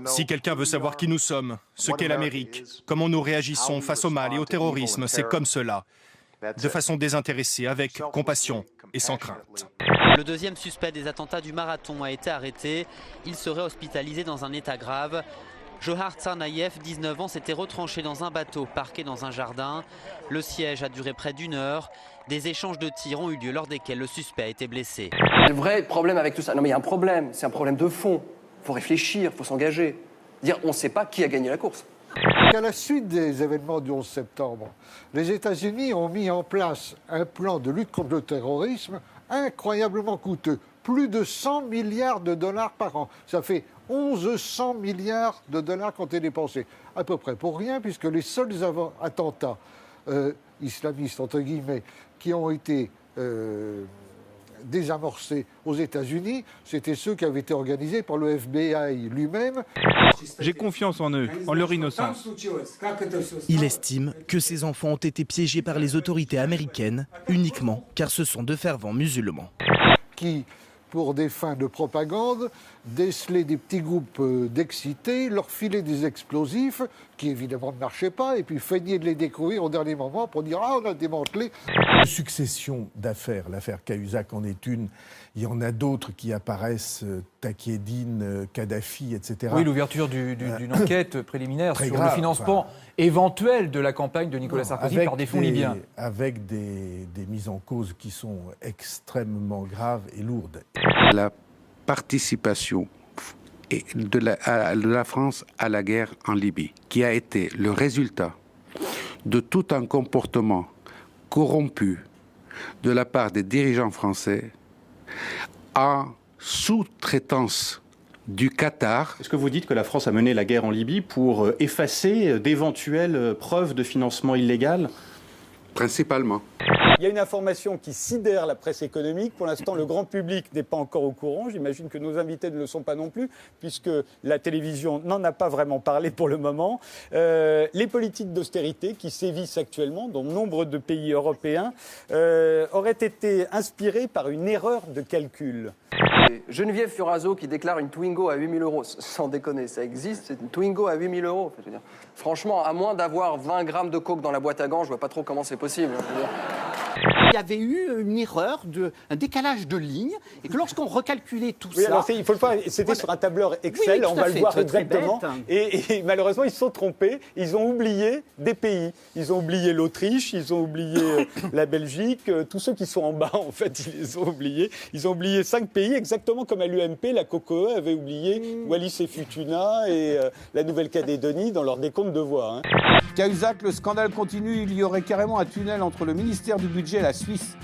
Si quelqu'un veut savoir qui nous sommes, ce qu'est l'Amérique, comment nous réagissons face au mal et au terrorisme, c'est comme cela, de façon désintéressée, avec compassion et sans crainte. Le deuxième suspect des attentats du marathon a été arrêté. Il serait hospitalisé dans un état grave. Johar Tsarnaev, 19 ans, s'était retranché dans un bateau parqué dans un jardin. Le siège a duré près d'1 heure. Des échanges de tirs ont eu lieu lors desquels le suspect a été blessé. Le vrai problème avec tout ça, non mais il y a un problème, c'est un problème de fond. Il faut réfléchir, il faut s'engager. Dire on ne sait pas qui a gagné la course. À la suite des événements du 11 septembre, les États-Unis ont mis en place un plan de lutte contre le terrorisme incroyablement coûteux. Plus de 100 milliards de dollars par an. Ça fait 1100 milliards de dollars qui ont été dépensés. À peu près pour rien, puisque les seuls attentats islamistes, entre guillemets, qui ont été désamorcés aux États-Unis, c'était ceux qui avaient été organisés par le FBI lui-même. J'ai confiance en eux, en leur innocence. Il estime que ces enfants ont été piégés par les autorités américaines uniquement car ce sont de fervents musulmans. Qui, pour des fins de propagande, décelaient des petits groupes d'excités, leur filaient des explosifs, qui évidemment ne marchaient pas, et puis feignaient de les découvrir au dernier moment pour dire « Ah, on a démantelé ». Une succession d'affaires, l'affaire Cahuzac en est une, il y en a d'autres qui apparaissent, Takieddine, Kadhafi, etc. Oui, l'ouverture d'une enquête préliminaire sur le financement éventuel de la campagne de Nicolas Sarkozy par des fonds libyens. Avec des mises en cause qui sont extrêmement graves et lourdes. La participation de la France à la guerre en Libye, qui a été le résultat de tout un comportement corrompu de la part des dirigeants français en sous-traitance du Qatar. Est-ce que vous dites que la France a mené la guerre en Libye pour effacer d'éventuelles preuves de financement illégal ? Principalement. Il y a une information qui sidère la presse économique. Pour l'instant, le grand public n'est pas encore au courant. J'imagine que nos invités ne le sont pas non plus, puisque la télévision n'en a pas vraiment parlé pour le moment. Les politiques d'austérité qui sévissent actuellement dans nombre de pays européens auraient été inspirées par une erreur de calcul. Geneviève Fioraso qui déclare une Twingo à 8 000 euros. Sans déconner, ça existe, c'est une Twingo à 8 000 euros. Je veux dire, franchement, à moins d'avoir 20 grammes de coke dans la boîte à gants, je vois pas trop comment c'est possible. Il y avait eu une erreur, un décalage de lignes, et que lorsqu'on recalculait tout ça... Alors il faut le voir, c'était sur un tableur Excel, on va le voir exactement. Et malheureusement, ils se sont trompés, ils ont oublié des pays. Ils ont oublié l'Autriche, ils ont oublié la Belgique, tous ceux qui sont en bas, en fait, ils les ont oubliés. Ils ont oublié 5 pays, exactement comme à l'UMP, la COCOE avait oublié Wallis et Futuna et la Nouvelle-Calédonie dans leur décompte de voix. Cahuzac, le scandale continue, il y aurait carrément un tunnel entre le ministère du Budget et la Suisse.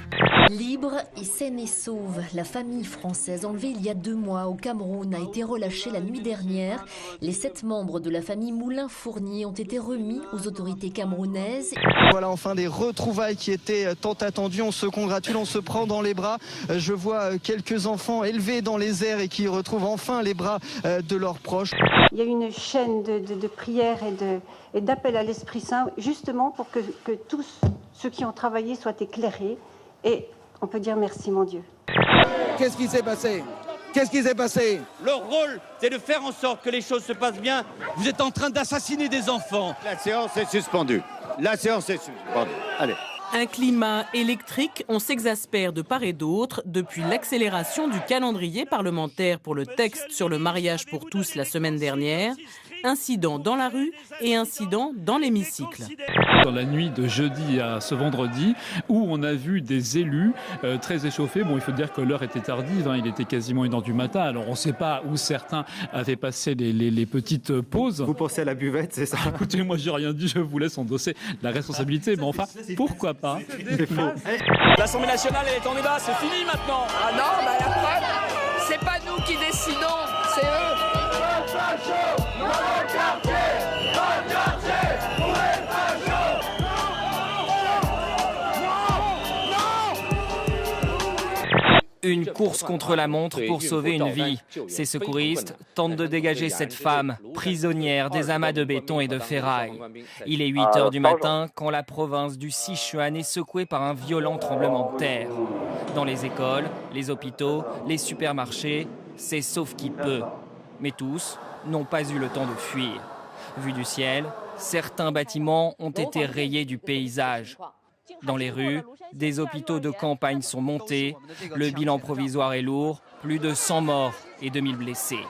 Libre et saine et sauve, la famille française enlevée il y a 2 mois au Cameroun a été relâchée la nuit dernière. Les 7 membres de la famille Moulin-Fournier ont été remis aux autorités camerounaises. Voilà enfin des retrouvailles qui étaient tant attendues. On se congratule, on se prend dans les bras. Je vois quelques enfants élevés dans les airs et qui retrouvent enfin les bras de leurs proches. Il y a une chaîne de prières et d'appel à l'Esprit Saint, justement pour que tous ceux qui ont travaillé soient éclairés. Et on peut dire merci, mon Dieu. Qu'est-ce qui s'est passé ? Qu'est-ce qui s'est passé ? Leur rôle, c'est de faire en sorte que les choses se passent bien. Vous êtes en train d'assassiner des enfants. La séance est suspendue. La séance est suspendue. Allez. Un climat électrique, on s'exaspère de part et d'autre depuis l'accélération du calendrier parlementaire pour le texte sur le mariage pour tous la semaine dernière. Incident dans la rue et incident dans l'hémicycle. Dans la nuit de jeudi à ce vendredi, où on a vu des élus très échauffés. Bon, il faut dire que l'heure était tardive, il était quasiment 1h du matin. Alors on ne sait pas où certains avaient passé les petites pauses. Vous pensez à la buvette, c'est ça? Écoutez, moi j'ai rien dit, je vous laisse endosser la responsabilité. Mais enfin, pourquoi pas? C'est faux. L'Assemblée nationale, elle est en débat, c'est fini maintenant. Ah non, bah la preuve, c'est pas nous qui décidons, c'est eux. Une course contre la montre pour sauver une vie. Ces secouristes tentent de dégager cette femme, prisonnière des amas de béton et de ferraille. Il est 8h du matin quand la province du Sichuan est secouée par un violent tremblement de terre. Dans les écoles, les hôpitaux, les supermarchés, c'est sauf qui peut. Mais tous n'ont pas eu le temps de fuir. Vu du ciel, certains bâtiments ont été rayés du paysage. Dans les rues, des hôpitaux de campagne sont montés. Le bilan provisoire est lourd, plus de 100 morts et 2000 blessés.